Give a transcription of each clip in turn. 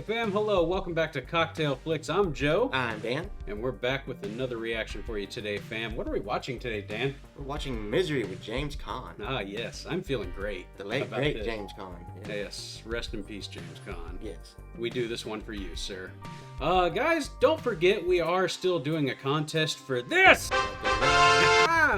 fam, hello, welcome back to Cocktail Flicks. I'm Joe. I'm Dan. And we're back with another reaction for you today, fam. What are we watching today, Dan? We're watching Misery with James Caan. Ah, yes, I'm feeling great. The late, great James Caan. Yeah. Yes, rest in peace, James Caan. Yes. We do this one for you, sir. Guys, don't forget we are still doing a contest for this!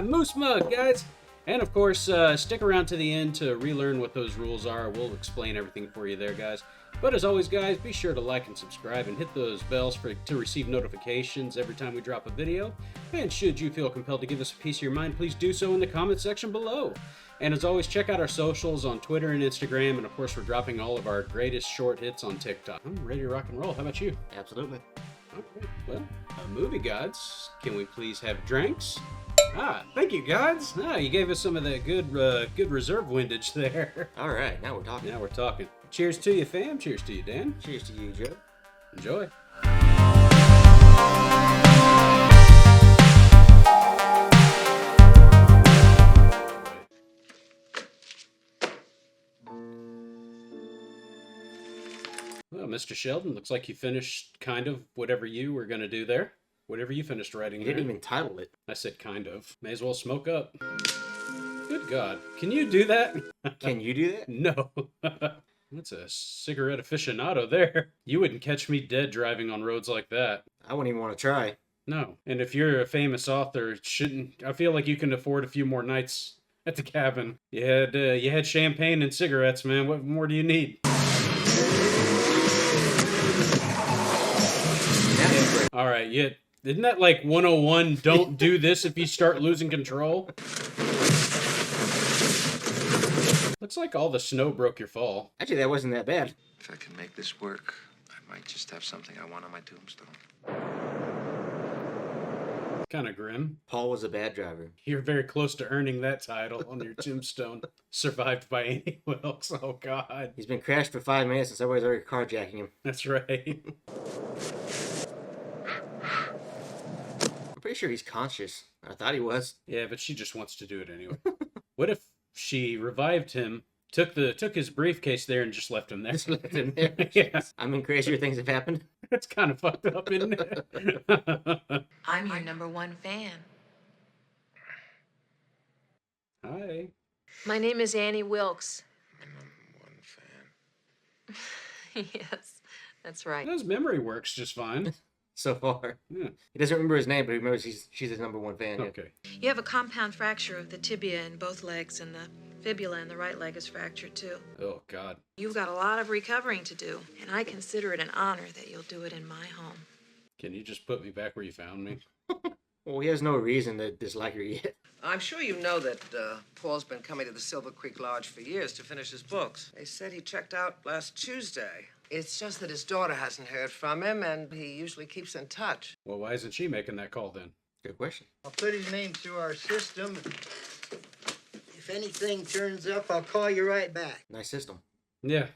Moose Mug, guys! And of course, stick around to the end to relearn what those rules are. We'll explain everything for you there, guys. But as always, guys, be sure to like and subscribe and hit those bells to receive notifications every time we drop a video. And should you feel compelled to give us a piece of your mind, please do so in the comment section below. And as always, check out our socials on Twitter and Instagram. And of course, we're dropping all of our greatest short hits on TikTok. I'm ready to rock and roll. How about you? Absolutely. Okay, well, movie gods, can we please have drinks? Thank you, gods. You gave us some of that good reserve windage there. All right, now we're talking. Now we're talking. Cheers to you, fam. Cheers to you, Dan. Cheers to you, Joe. Enjoy. Well, Mr. Sheldon, looks like you finished kind of whatever you were going to do there. Whatever you finished writing. You didn't even title it. I said kind of. May as well smoke up. Good God. Can you do that? Can you do that? No. That's a cigarette aficionado there. You wouldn't catch me dead driving on roads like that. I wouldn't even want to try. No. And if you're a famous author, I feel like you can afford a few more nights at the cabin. You had champagne and cigarettes, man. What more do you need? All right, isn't that like 101? Don't do this if you start losing control. Looks like all the snow broke your fall. Actually, that wasn't that bad. If I can make this work, I might just have something I want on my tombstone. Kind of grim. Paul was a bad driver. You're very close to earning that title on your tombstone. Survived by Annie Wilkes. Oh, God. He's been crashed for 5 minutes and somebody's already carjacking him. That's right. I'm pretty sure he's conscious. I thought he was. Yeah, but she just wants to do it anyway. What if she revived him, took his briefcase there, and just left him there? Just left him there. Yeah. I mean, crazier things have happened. That's kind of fucked up, isn't it? I'm your #1 fan. Hi. My name is Annie Wilkes. I'm #1 fan. Yes, that's right. His memory works just fine. So far. Yeah. He doesn't remember his name, but he remembers she's his #1 fan. Yeah. Okay. You have a compound fracture of the tibia in both legs, and the fibula in the right leg is fractured too. Oh, God. You've got a lot of recovering to do, and I consider it an honor that you'll do it in my home. Can you just put me back where you found me? Well, he has no reason to dislike her yet. I'm sure you know that Paul's been coming to the Silver Creek Lodge for years to finish his books. They said he checked out last Tuesday. It's just that his daughter hasn't heard from him, and he usually keeps in touch. Well, why isn't she making that call then? Good question. I'll put his name through our system. If anything turns up, I'll call you right back. Nice system. Yeah.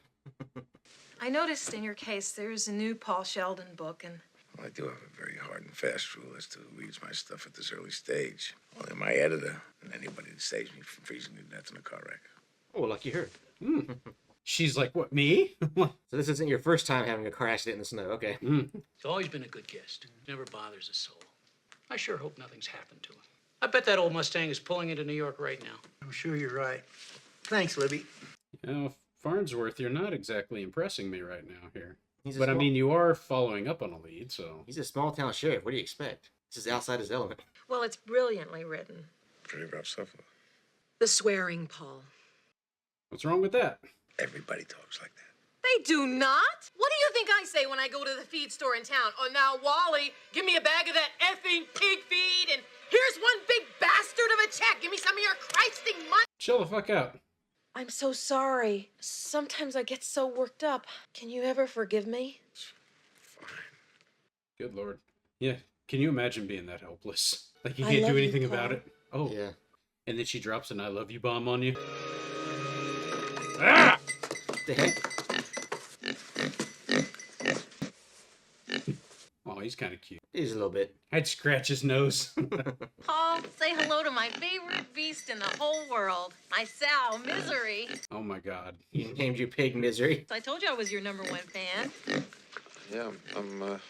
I noticed in your case there's a new Paul Sheldon book, and Well, I do have a very hard and fast rule as to who reads my stuff at this early stage. Only my editor and anybody that saves me from freezing to death in a car wreck. Oh, lucky her. She's like, what, me? So this isn't your first time having a car accident in the snow, okay? He's always been a good guest. Never bothers a soul. I sure hope nothing's happened to him. I bet that old Mustang is pulling into New York right now. I'm sure you're right. Thanks, Libby. Farnsworth, you're not exactly impressing me right now here. I mean, you are following up on a lead, so... He's a small-town sheriff. What do you expect? This is outside his element. well, it's brilliantly written. Pretty rough stuff. The swearing, Paul. What's wrong with that? Everybody talks like that. They do not? What do you think I say when I go to the feed store in town? Oh, now, Wally, give me a bag of that effing pig feed, and here's one big bastard of a check. Give me some of your Christing money. Chill the fuck out. I'm so sorry. Sometimes I get so worked up. Can you ever forgive me? Fine. Good Lord. Yeah, can you imagine being that helpless? Like you I can't love do you, anything Paul. about it? Oh. Yeah. And then she drops an I love you bomb on you? Ah! What the heck? Oh, he's kind of cute. He's a little bit. I'd scratch his nose. Paul, say hello to my favorite beast in the whole world, my sow, Misery. Oh my God. He named you Pig Misery. So I told you I was your #1 fan. Yeah, I'm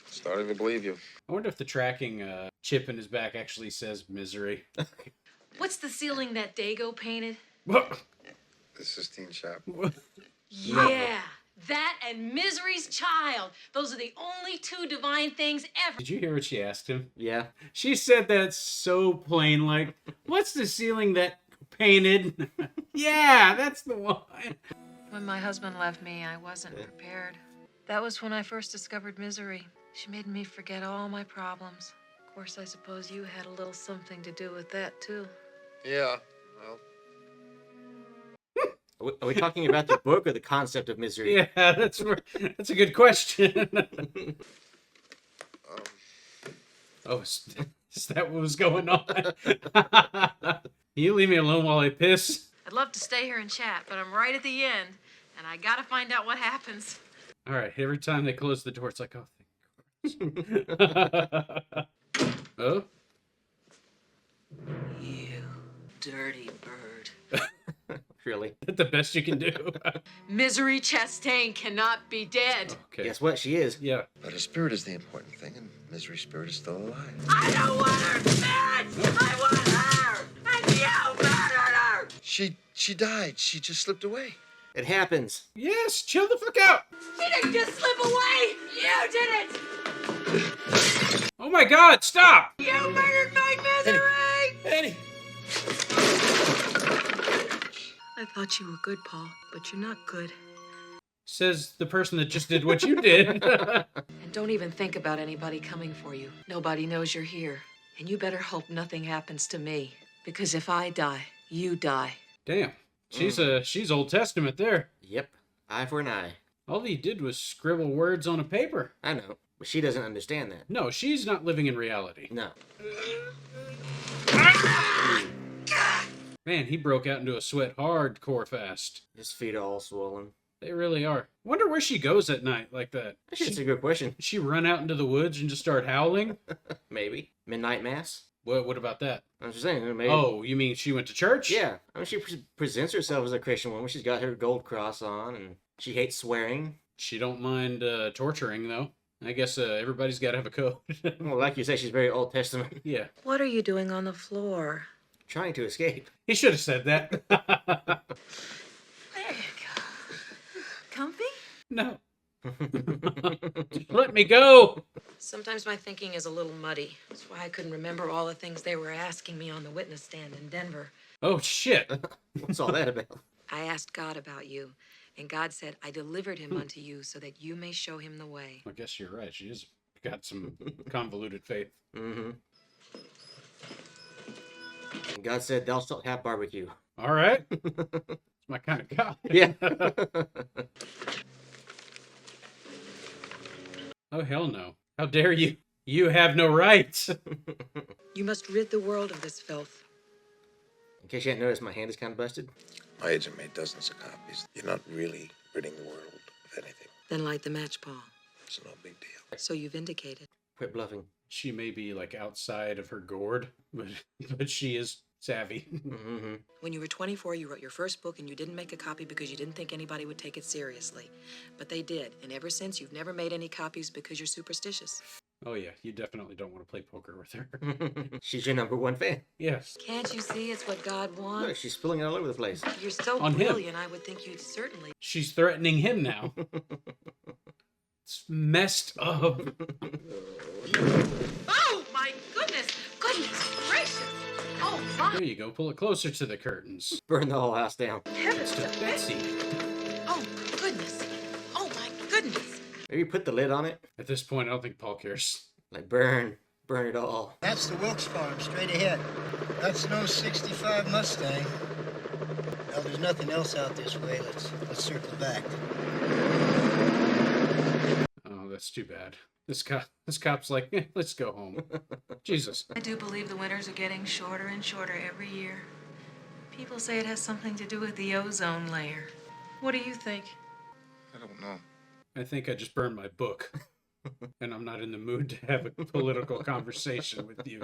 starting to believe you. I wonder if the tracking chip in his back actually says misery. What's the ceiling that Dago painted? What? The Sistine Chapel. What? Yeah, that and Misery's Child. Those are the only two divine things ever. Did you hear what she asked him? Yeah. She said that so plain, like, what's the ceiling that painted? Yeah, that's the one. When my husband left me, I wasn't prepared. That was when I first discovered Misery. She made me forget all my problems. Of course, I suppose you had a little something to do with that, too. Yeah, well, Are we talking about the book or the concept of misery? Yeah, that's a good question. Oh, is that what was going on? Can you leave me alone while I piss? I'd love to stay here and chat, but I'm right at the end, and I gotta find out what happens. All right, every time they close the door, it's like, oh, thank God. Oh? You dirty bird. Really? That's the best you can do. Misery Chastain cannot be dead. Okay. Guess what? She is. Yeah. but her spirit is the important thing, and Misery's spirit is still alive. I don't want her dead! I want her! And you murdered her! She died. She just slipped away. It happens. Yes, chill the fuck out. She didn't just slip away! You did it! Oh my God, stop. You murdered my Misery! Eddie! I thought you were good, Paul, but you're not good. Says the person that just did what you did. And don't even think about anybody coming for you. Nobody knows you're here. And you better hope nothing happens to me. Because if I die, you die. Damn. She's Old Testament there. Yep. Eye for an eye. All he did was scribble words on a paper. I know, but she doesn't understand that. No, she's not living in reality. No. Man, he broke out into a sweat hardcore fast. His feet are all swollen. They really are. Wonder where she goes at night like that. That's a good question. She run out into the woods and just start howling? Maybe. Midnight Mass? What about that? I'm just saying, maybe. Oh, you mean she went to church? Yeah. I mean, she presents herself as a Christian woman. She's got her gold cross on, and she hates swearing. She don't mind torturing, though. I guess everybody's got to have a code. Well, like you say, she's very Old Testament. Yeah. What are you doing on the floor? Trying to escape. He should have said that. There you go. Comfy? No. Let me go. Sometimes my thinking is a little muddy. That's why I couldn't remember all the things they were asking me on the witness stand in Denver. Oh, shit. What's all that about? I asked God about you, and God said, I delivered him unto you so that you may show him the way. I guess you're right. She has got some convoluted faith. Mm-hmm. And God said, thou shalt have barbecue. All right. It's my kind of guy. Yeah. Oh, hell no. How dare you? You have no rights. You must rid the world of this filth. In case you hadn't noticed, my hand is kind of busted. My agent made dozens of copies. You're not really ridding the world of anything. Then light the match, Paul. It's no big deal. So you've indicated. Quit bluffing. She may be like outside of her gourd, but she is savvy. Mm-hmm. When you were 24, you wrote your first book and you didn't make a copy because you didn't think anybody would take it seriously. But they did. And ever since, you've never made any copies because you're superstitious. Oh, yeah. You definitely don't want to play poker with her. She's your number one fan. Yes. Can't you see it's what God Look, wants? she's spilling it all over the place. You're so On him. brilliant, I would think you'd certainly... She's threatening him now. It's messed up. Oh, my goodness! Goodness gracious! Oh, my There you go. Pull it closer to the curtains. Burn the whole house down. heavens To to Betsy. Oh, goodness! Oh, my goodness! Maybe put the lid on it. At this point, I don't think Paul cares. Like burn it all. That's the Wilkes farm, straight ahead. That's no 65 Mustang. Well, there's nothing else out this way. Let's circle back. Oh, that's too bad. This cop's like, let's go home. Jesus. I do believe the winters are getting shorter and shorter every year. People say it has something to do with the ozone layer. What do you think? I don't know. I think I just burned my book. And I'm not in the mood to have a political conversation with you.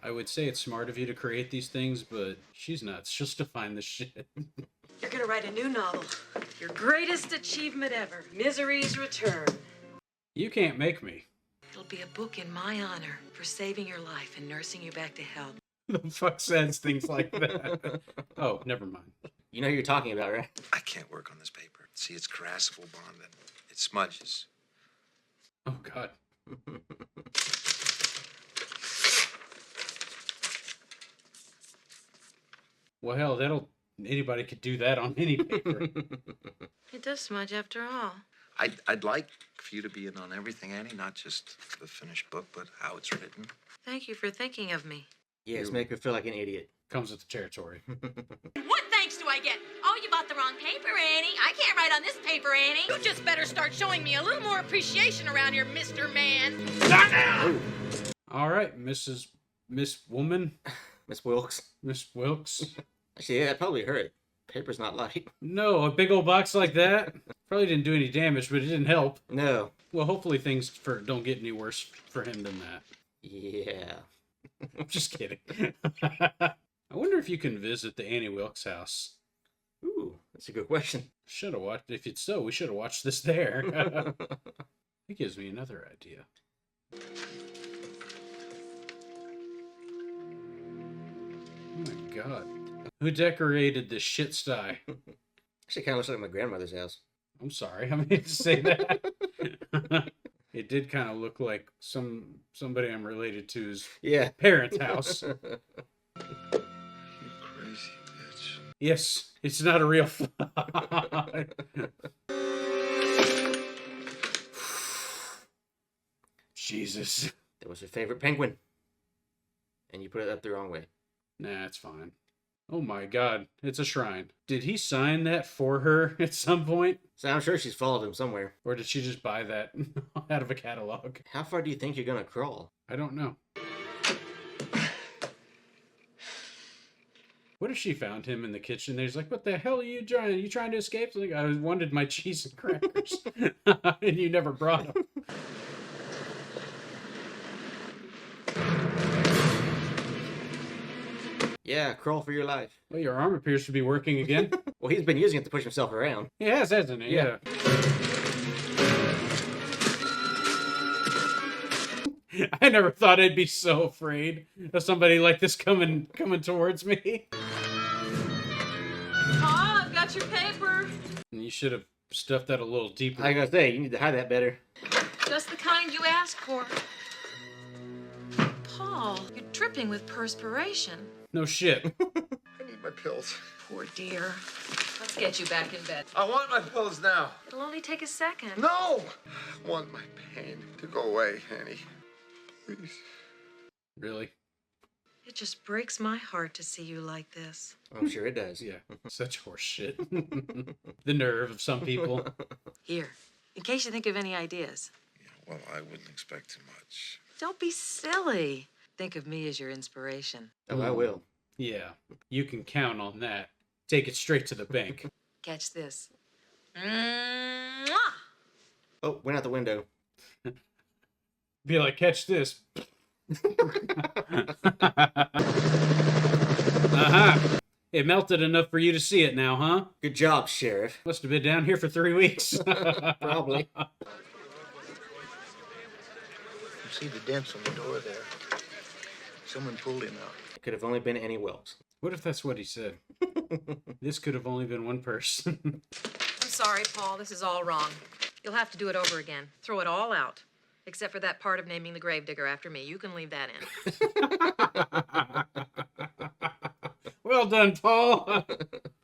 I would say it's smart of you to create these things, but she's nuts. She'll still find this shit. You're gonna write a new novel. Your greatest achievement ever. Misery's Return. You can't make me. It'll be a book in my honor for saving your life and nursing you back to health. Who the fuck says things like that? Oh, never mind. You know who you're talking about, right? I can't work on this paper. See, it's caressible bonded. It smudges. Oh, God. Well, hell, anybody could do that on any paper. It does smudge after all. I'd like for you to be in on everything, Annie, not just the finished book, but how it's written. Thank you for thinking of me. Yes, make her feel like an idiot. Comes with the territory. What thanks do I get? Oh, you bought the wrong paper, Annie. I can't write on this paper, Annie. You just better start showing me a little more appreciation around here, Mr. Man. Not now! All right, Miss Woman, Miss Wilkes. Miss Wilkes. Actually, yeah, that probably hurt. Paper's not light. No, a big old box like that probably didn't do any damage, but it didn't help. No. Well, hopefully things don't get any worse for him than that. Yeah. I'm just kidding. I wonder if you can visit the Annie Wilkes house. Ooh, that's a good question. Should have watched. If it's so, we should have watched this there. It gives me another idea. Oh my God. Who decorated this shit sty? Actually, kind of looks like my grandmother's house. I'm sorry, I meant to say that. It did kind of look like somebody I'm related to's parents' house. You crazy bitch. Yes, it's not a real fly. Jesus. That was her favorite penguin. And you put it up the wrong way. Nah, it's fine. Oh my God, it's a shrine. Did he sign that for her at some point? So I'm sure she's followed him somewhere. Or did she just buy that out of a catalog? How far do you think you're gonna crawl? I don't know. What if she found him in the kitchen? There's like, what the hell are you trying? Are you trying to escape? Like, I wanted my cheese and crackers, and you never brought them. Yeah, crawl for your life. Well, your arm appears to be working again. Well, he's been using it to push himself around. He has, hasn't he? Yeah. I never thought I'd be so afraid of somebody like this coming towards me. Pa, I've got your paper. You should have stuffed that a little deeper. I gotta say, you need to hide that better. Just the kind you asked for. Paul, you're dripping with perspiration. No shit. I need my pills. Poor dear. Let's get you back in bed. I want my pills now. It'll only take a second. No! I want my pain to go away, Annie. Please. Really? It just breaks my heart to see you like this. I'm sure it does. Yeah. Such horse shit. The nerve of some people. Here, in case you think of any ideas. Yeah, well, I wouldn't expect too much. Don't be silly. Think of me as your inspiration. Oh, I will. Yeah. You can count on that. Take it straight to the bank. Catch this. Mwah! Oh, went out the window. Be like, catch this. Uh-huh. It melted enough for you to see it now, huh? Good job, Sheriff. Must have been down here for 3 weeks. Probably. You see the dents on the door there. Someone pulled him out. It could have only been Annie Wilkes. What if that's what he said? This could have only been one person. I'm sorry, Paul. This is all wrong. You'll have to do it over again. Throw it all out. Except for that part of naming the gravedigger after me. You can leave that in. Well done, Paul.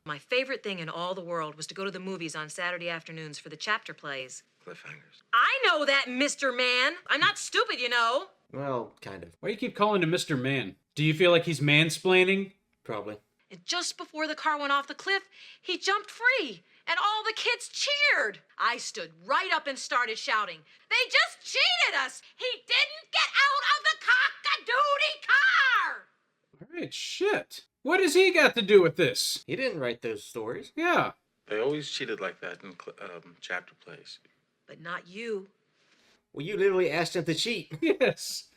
My favorite thing in all the world was to go to the movies on Saturday afternoons for the chapter plays. Cliffhangers. I know that, Mr. Man. I'm not stupid, you know. Well, kind of. Why do you keep calling him Mr. Man? Do you feel like he's mansplaining? Probably. And just before the car went off the cliff, he jumped free. And all the kids cheered. I stood right up and started shouting, "They just cheated us! He didn't get out of the cock-a-doodie car!" All right, shit. What has he got to do with this? He didn't write those stories. Yeah. They always cheated like that in chapter plays. But not you. Well, you literally asked him to cheat. Yes.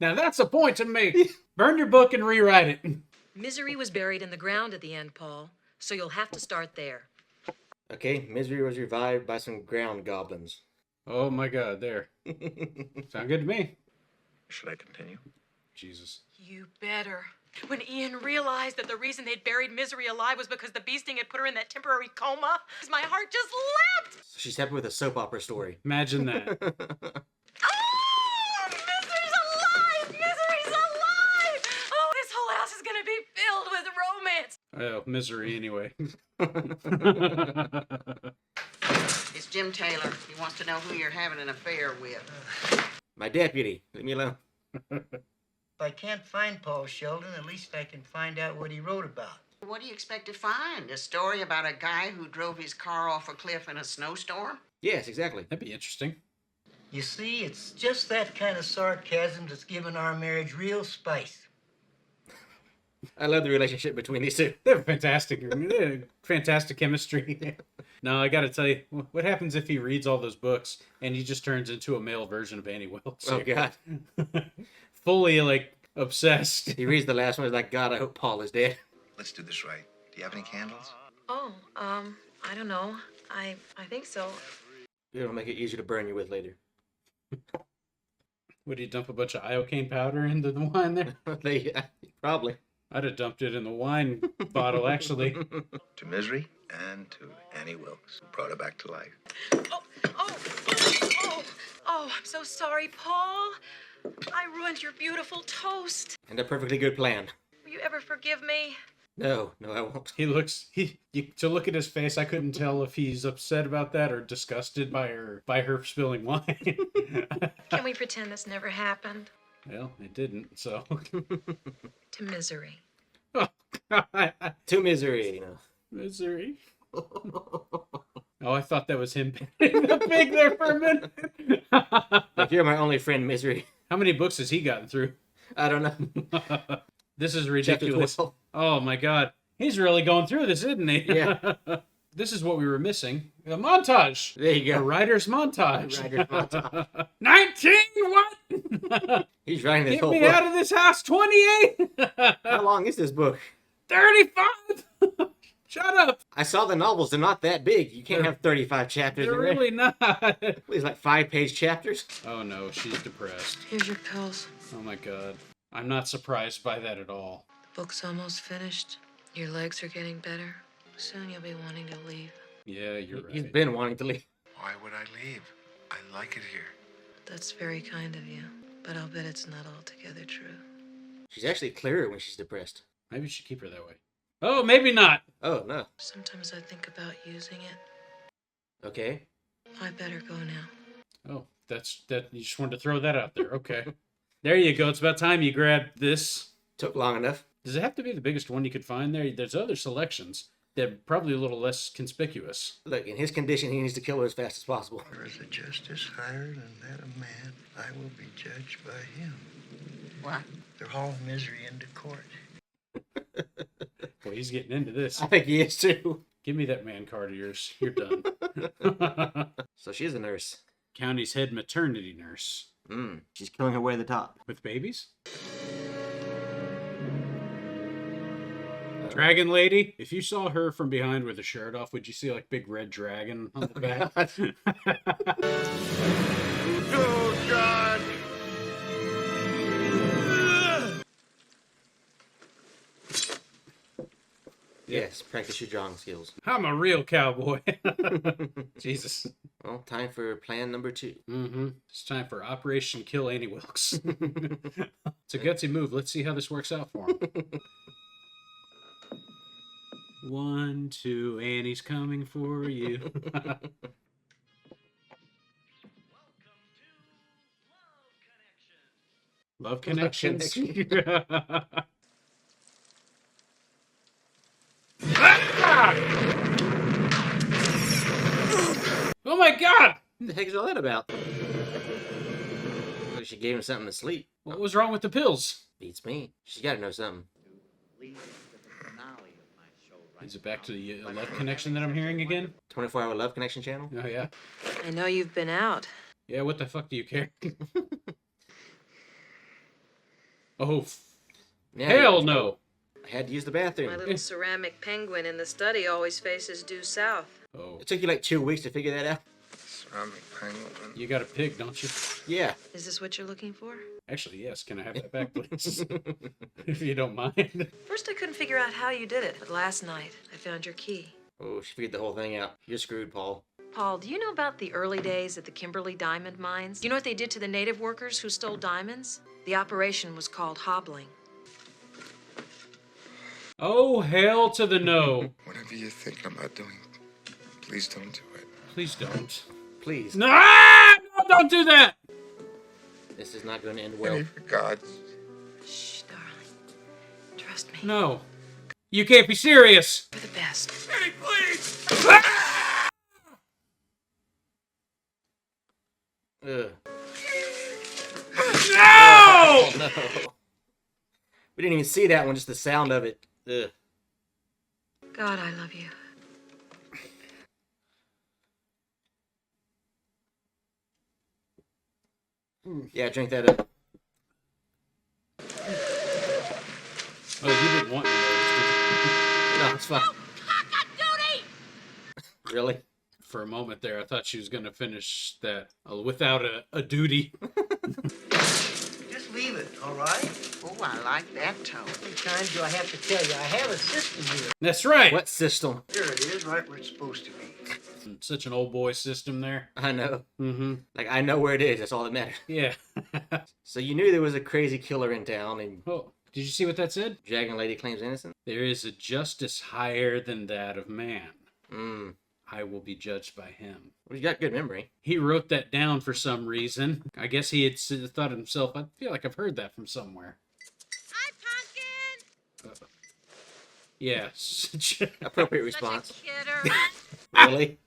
Now that's a point to make. Burn your book and rewrite it. Misery was buried in the ground at the end, Paul. So you'll have to start there. Okay, Misery was revived by some ground goblins. Oh my God, there. Sound good to me. Should I continue? Jesus. You better. When Ian realized that the reason they'd buried Misery alive was because the bee sting had put her in that temporary coma, my heart just leapt! So she's happy with a soap opera story. Imagine that. Oh, Misery's alive! Misery's alive! Oh, this whole house is gonna be filled with romance! Oh, Misery anyway. It's Jim Taylor. He wants to know who you're having an affair with. My deputy. Leave me alone. If I can't find Paul Sheldon, at least I can find out what he wrote about. What do you expect to find? A story about a guy who drove his car off a cliff in a snowstorm? Yes, exactly. That'd be interesting. You see, it's just that kind of sarcasm that's given our marriage real spice. I love the relationship between these two. They're fantastic. They're fantastic chemistry. No, I gotta tell you, what happens if he reads all those books and he just turns into a male version of Annie Wilkes? Oh, God. Fully, like, obsessed. He reads the last one, he's like, God, I hope Paul is dead. Let's do this right. Do you have any candles? Oh, I don't know. I think so. It'll make it easier to burn you with later. Would he dump a bunch of iocane powder into the wine there? Probably. I'd have dumped it in the wine bottle, actually. To Misery and to Annie Wilkes, who brought her back to life. Oh, I'm so sorry, Paul. I ruined your beautiful toast. And a perfectly good plan. Will you ever forgive me? No, I won't. He looks, to look at his face, I couldn't tell if he's upset about that or disgusted by her spilling wine. Can we pretend this never happened? Well, it didn't, so. To Misery. Oh, God. To Misery, you know. Misery. Oh, I thought that was him petting the pig there for a minute. Like, you're my only friend, Misery. How many books has he gotten through? I don't know. This is ridiculous. Chapter 12. Oh my God. He's really going through this, isn't he? Yeah. This is what we were missing. A montage. There you go. A writer's montage. A writer's montage. 19 what? He's writing this Get whole me book. out of this house. 28. How long is this book? 35. Shut up. I saw the novels. They're not that big. You can't have 35 chapters They're in there. really not. These like 5-page chapters. Oh no, she's depressed. Here's your pills. Oh my God. I'm not surprised by that at all. The book's almost finished. Your legs are getting better. Soon you'll be wanting to leave. Yeah, you're right. He's been wanting to leave. Why would I leave? I like it here. That's very kind of you, but I'll bet it's not altogether true. She's actually clearer when she's depressed. Maybe you should keep her that way. Oh, maybe not. Oh, no. Sometimes I think about using it. Okay. I better go now. Oh, that. You just wanted to throw that out there. Okay. There you go. It's about time you grabbed this. Took long enough. Does it have to be the biggest one you could find there? There's other selections. They're probably a little less conspicuous. Look, in his condition, he needs to kill her as fast as possible. There is a justice higher than that of man. I will be judged by him. What? They're hauling Misery into court. Boy, he's getting into this. I think he is too. Give me that man card of yours. You're done. So she's a nurse. County's head maternity nurse. She's killing her way to the top. With babies? Dragon lady? If you saw her from behind with a shirt off, would you see like big red dragon on the back? Oh, God! Yes, practice your drawing skills. I'm a real cowboy. Jesus. Well, time for plan number 2. Mm-hmm. It's time for Operation Kill Annie Wilkes. It's a gutsy move. Let's see how this works out for him. 1, 2, Annie's coming for you. Love Connections. Oh my God! What the heck is all that about? Look, she gave him something to sleep. What was wrong with the pills? Beats me. She's got to know something. Is it back to the Love Connection that I'm hearing again? 24-hour Love Connection channel? Oh, yeah. I know you've been out. Yeah, what the fuck do you care? Oh, Yeah, hell no. I had to use the bathroom. My little ceramic penguin in the study always faces due south. Oh. It took you like 2 weeks to figure that out? Ceramic penguin. You got a pig, don't you? Yeah. Is this what you're looking for? Actually, yes. Can I have that back, please? If you don't mind. First, I couldn't figure out how you did it, but last night I found your key. Oh, she figured the whole thing out. You're screwed, Paul. Paul, do you know about the early days at the Kimberley diamond mines? Do you know what they did to the native workers who stole diamonds? The operation was called hobbling. Oh, hell to the no. Whatever you're thinking about doing, please don't do it. Please don't. Please. No, don't do that. This is not going to end well. Penny, for God's... Shh, darling. Trust me. No. You can't be serious. For the best. Penny, please! Ugh. No! Oh, no. We didn't even see that one, just the sound of it. Ugh. God, I love you. Yeah, drink that up. Oh, you didn't want me to. No, it's fine. Really? For a moment there, I thought she was going to finish that without a duty. Just leave it, all right? Oh, I like that tone. How many times do I have to tell you? I have a system here. That's right. What system? Here it is, right where it's supposed to be. Such an old boy system there. I know. Mm-hmm. Like, I know where it is. That's all that matters. Yeah. So you knew there was a crazy killer in town, and Oh, did you see what that said? Dragon Lady claims innocent? There is a justice higher than that of man. Mm. I will be judged by him. Well, you got good memory. He wrote that down for some reason. I guess he had thought to himself, I feel like I've heard that from somewhere. Hi, Pumpkin! Yes. Appropriate response. Such a kidder. Really?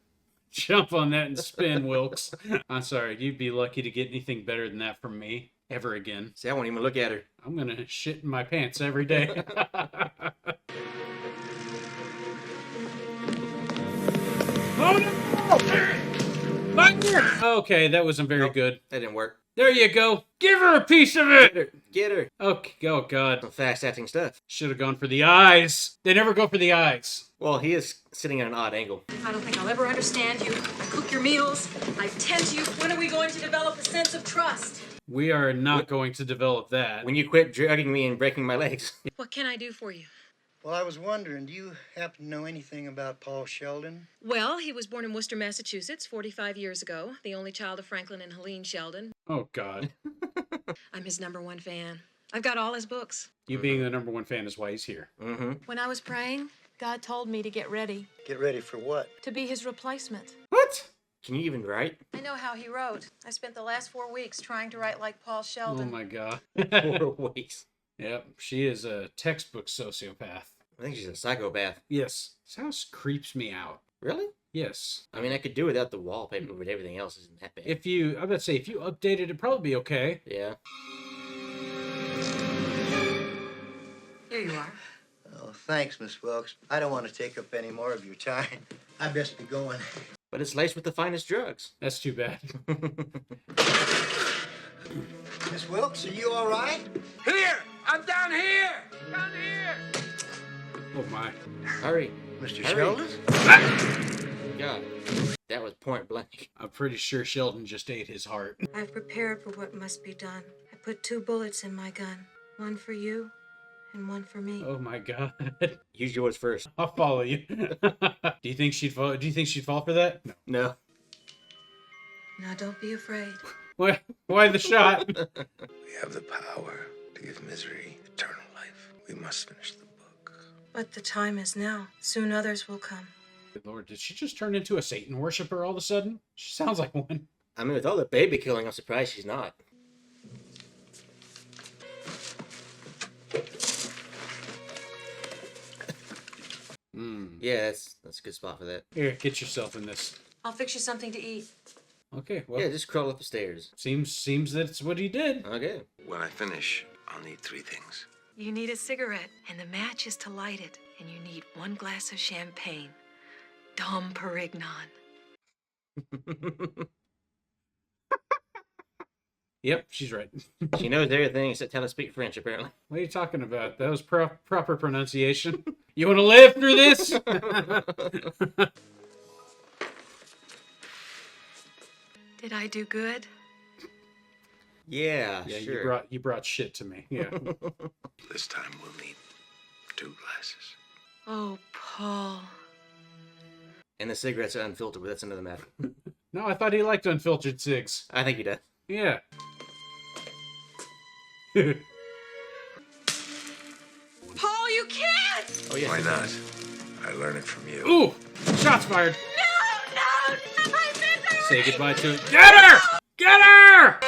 Jump on that and spin, Wilkes. I'm sorry, you'd be lucky to get anything better than that from me ever again. See, I won't even look at her. I'm gonna shit in my pants every day. Oh no! Fire! Okay, that wasn't very good. That didn't work. There you go. Give her a piece of it. Get her. Okay. Oh God. Some fast-acting stuff. Should have gone for the eyes. They never go for the eyes. Well, he is sitting at an odd angle. I don't think I'll ever understand you. I cook your meals. I tend to you. When are we going to develop a sense of trust? We are not going to develop that. When you quit drugging me and breaking my legs. What can I do for you? Well, I was wondering, do you happen to know anything about Paul Sheldon? Well, he was born in Worcester, Massachusetts, 45 years ago, the only child of Franklin and Helene Sheldon. Oh God. I'm his #1 fan. I've got all his books. You being the #1 fan is why he's here. Mm-hmm. When I was praying, God told me to get ready Get ready for what? to be his replacement. What? Can you even write? I know how he wrote. I spent the last 4 weeks trying to write like Paul Oh Sheldon. my God. 4 weeks. Yep, she is a textbook sociopath. I think she's a psychopath. Yes. This house creeps me out. Really? Yes. I mean, I could do without the wallpaper, but everything else isn't that bad. I'm about to say, if you updated it, it'd probably be okay. Yeah. Here you are. Oh, thanks, Miss Wilkes. I don't want to take up any more of your time. I best be going. But it's laced with the finest drugs. That's too bad. Miss Wilkes, are you all right? Here! I'm down here! Down here! Oh my. Hurry. Mr. Hurry. Sheldon? God. That was point blank. I'm pretty sure Sheldon just ate his heart. I've prepared for what must be done. I put 2 bullets in my gun. One for you and one for me. Oh my God. Use yours first. I'll follow you. Do you think she'd fall? Do you think she'd fall for that? No. No. Now don't be afraid. Why the shot? We have the power to give misery eternal life. We must finish the book. But the time is now. Soon others will come. Good Lord, did she just turn into a Satan worshiper all of a sudden? She sounds like one. I mean, with all the baby killing, I'm surprised she's not. Yeah, that's a good spot for that. Here, get yourself in this. I'll fix you something to eat. Okay, well, Yeah, just crawl up the stairs. seems that's what he did. Okay. When I finish, I'll need 3 things. You need a cigarette, and the match is to light it. And you need 1 glass of champagne. Dom Perignon. Yep, she's right. She knows everything except how to speak French, apparently. What are you talking about? That was proper pronunciation. You want to live through this? Did I do good? Yeah, Yeah, sure. you brought shit to me. Yeah. This time we'll need 2 glasses. Oh, Paul. And the cigarettes are unfiltered, but that's another matter. No, I thought he liked unfiltered cigs. I think he does. Yeah. Paul, you can't! Oh, yes. Why not? I learned it from you. Ooh! Shots fired. No, my misery! Say goodbye to it. Get her! Get her!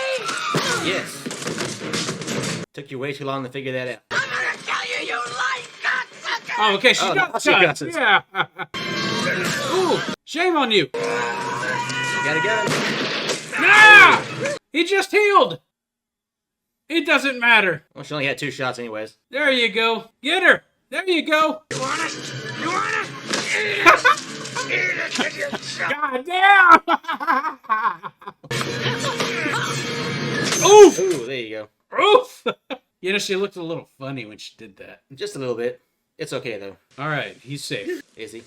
Yes. Took you way too long to figure that out. I'm gonna kill you, you light cocksucker! Oh, okay, she got she got shots. it. Yeah. Ooh! Shame on you. Gotta go. Nah! He just healed. It doesn't matter. Well, she only had 2 shots anyways. There you go. Get her. There you go. You want it? You want it? Eat it, get your shot. God damn! Oof! Ooh, there you go. Oof! You know, she looked a little funny when she did that. Just a little bit. It's okay, though. All right, he's safe. Is he?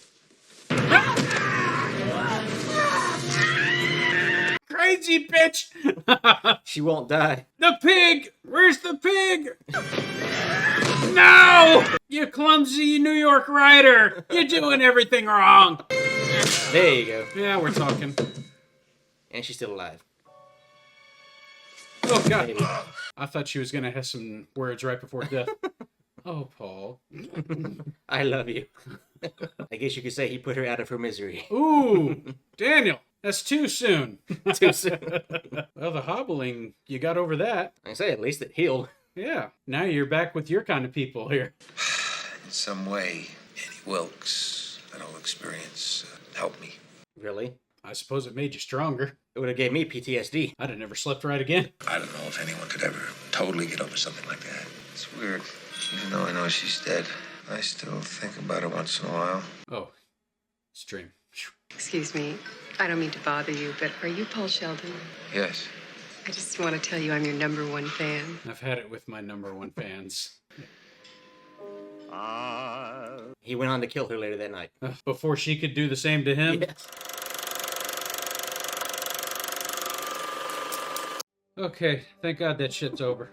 Crazy bitch! She won't die. The pig! Where's the pig? No! You clumsy New York rider! You're doing everything wrong! There you go. Yeah, we're talking. And she's still alive. Oh, God. Maybe. I thought she was going to have some words right before death. Oh, Paul. I love you. I guess you could say he put her out of her misery. Ooh, Daniel, that's too soon. Too soon. Well, the hobbling, you got over that. I say at least it healed. Yeah, now you're back with your kind of people here. In some way, Annie Wilkes, that whole experience helped me. Really? I suppose it made you stronger. It would have gave me PTSD. I'd have never slept right again. I don't know if anyone could ever totally get over something like that. It's weird. Even though I know she's dead, I still think about her once in a while. Oh, stream. Excuse me, I don't mean to bother you, but are you Paul Sheldon? Yes. I just want to tell you I'm your #1 fan. I've had it with my #1 fans. He went on to kill her later that night. Before she could do the same to him? Yes. Okay, thank God that shit's over.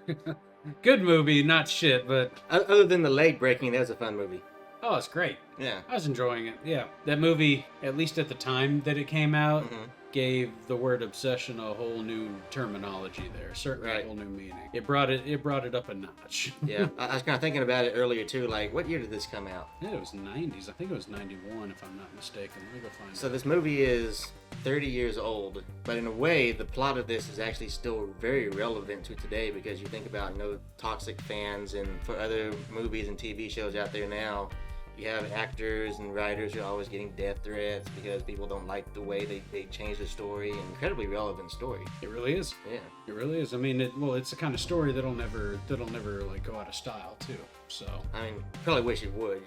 Good movie, not shit, but... Other than the leg breaking, that was a fun movie. Oh, it's great. Yeah. I was enjoying it, yeah. That movie, at least at the time that it came out, gave the word obsession a whole new terminology there. Certainly a whole new meaning. It brought it up a notch. Yeah, I was kind of thinking about it earlier, too. Like, what year did this come out? Yeah, it was 90s. I think it was 91, if I'm not mistaken. Let me go find So out. this movie is 30 years old, but in a way, the plot of this is actually still very relevant to today because you think about, toxic fans, and for other movies and TV shows out there now, you have actors and writers who are always getting death threats because people don't like the way they change the story. An incredibly relevant story. It really is. Yeah. It really is. I mean, it's the kind of story that'll never like go out of style too. So. I mean, probably wish it would.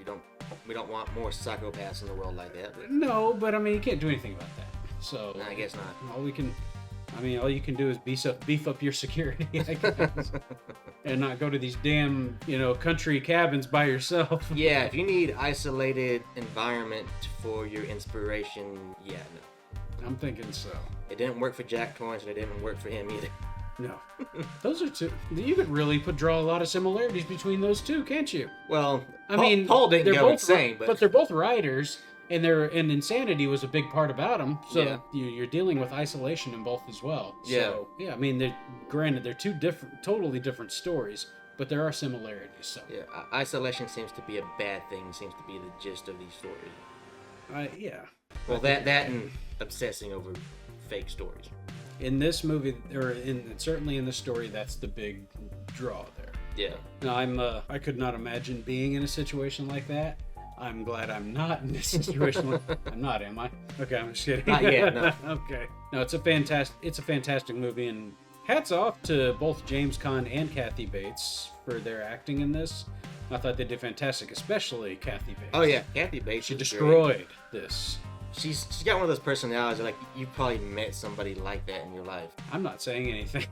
We don't want more psychopaths in the world like that. But No, but I mean, you can't do anything about that. So. I guess not. All you can do is beef up your security, I guess. And not go to these damn, country cabins by yourself. Yeah, if you need isolated environment for your inspiration, yeah, no. I'm thinking so. It didn't work for Jack Torrance, and it didn't work for him either. No. Those are two. You could really draw a lot of similarities between those two, can't you? Well, I mean, Paul didn't they're go both insane, but they're both writers, and insanity was a big part about them. So Yeah. you're dealing with isolation in both as well. Yeah. So, yeah. I mean, they're two totally different stories, but there are similarities. So yeah, isolation seems to be a bad thing. Seems to be the gist of these stories. Yeah. Well, that and obsessing over fake stories. In this movie, certainly in the story, that's the big draw there. Yeah. No, I could not imagine being in a situation like that. I'm glad I'm not in this situation. I'm not, am I? Okay, I'm just kidding. Not yet, no. Okay. No, it's a fantastic movie, and hats off to both James Caan and Kathy Bates for their acting in this. I thought they did fantastic, especially Kathy Bates. Oh yeah, Kathy Bates. She was destroyed this. She's got one of those personalities like you probably met somebody like that in your life. I'm not saying anything.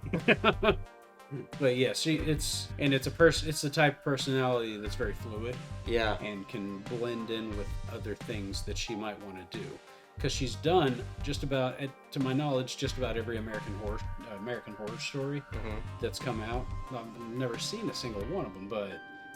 But yeah, it's the type of personality that's very fluid. Yeah. And can blend in with other things that she might want to do. Because she's done just about, to my knowledge, just about every American horror story that's come out. I've never seen a single one of them, but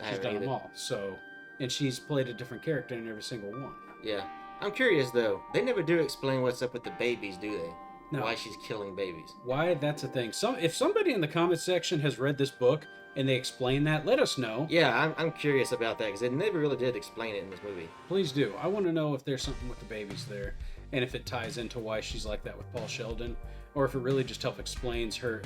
she's done them all. So, and she's played a different character in every single one. Yeah. I'm curious though. They never do explain what's up with the babies, do they? No. Why she's killing babies. Why? That's a thing. If somebody in the comments section has read this book and they explain that, let us know. Yeah, I'm curious about that because they never really did explain it in this movie. Please do. I want to know if there's something with the babies there, and if it ties into why she's like that with Paul Sheldon, or if it really just helps explain her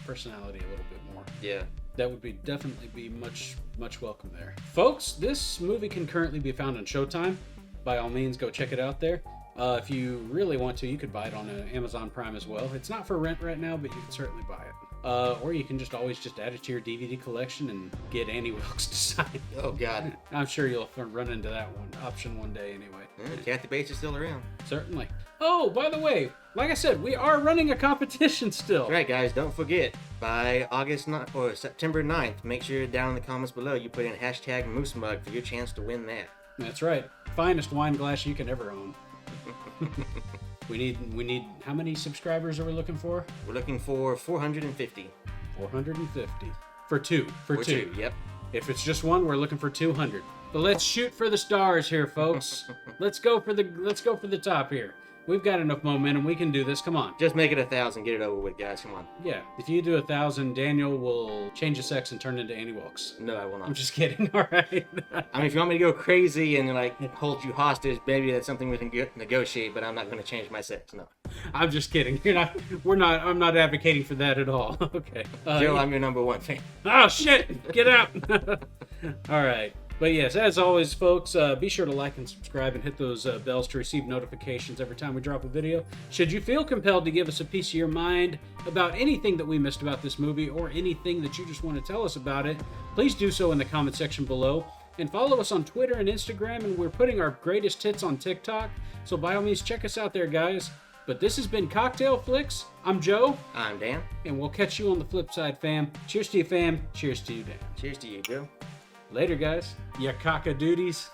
personality a little bit more. Yeah. That would definitely be much welcome there. Folks, this movie can currently be found on Showtime. By all means, go check it out there. If you really want to, you could buy it on Amazon Prime as well. It's not for rent right now, but you can certainly buy it. Or you can always add it to your DVD collection and get Annie Wilkes to sign it. Oh, God. I'm sure you'll run into that option one day anyway. Kathy Bates is still around. Certainly. Oh, by the way, like I said, we are running a competition still. That's right, guys. Don't forget, by September 9th, make sure down in the comments below you put in hashtag Moose Mug for your chance to win that. That's right. Finest wine glass you can ever own. We need how many subscribers are we looking for? We're looking for 450. 450 for two. For two. Yep. If it's just one, we're looking for 200. But let's shoot for the stars here, folks. Let's go for the top here. We've got enough momentum. We can do this. Come on. Just make it 1,000. Get it over with, guys. Come on. Yeah. If you do 1,000, Daniel will change his sex and turn into Annie Wilkes. No, I will not. I'm just kidding. All right. I mean, if you want me to go crazy and hold you hostage, maybe that's something we can negotiate. But I'm not going to change my sex. No. I'm just kidding. I'm not advocating for that at all. Okay. Joe, I'm your number one fan. Oh shit! Get out. All right. But yes, as always, folks, be sure to like and subscribe and hit those bells to receive notifications every time we drop a video. Should you feel compelled to give us a piece of your mind about anything that we missed about this movie or anything that you just want to tell us about it, please do so in the comment section below. And follow us on Twitter and Instagram, and we're putting our greatest hits on TikTok. So by all means, check us out there, guys. But this has been Cocktail Flicks. I'm Joe. I'm Dan. And we'll catch you on the flip side, fam. Cheers to you, fam. Cheers to you, Dan. Cheers to you, Joe. Later, guys. Ya cock-a-doodies.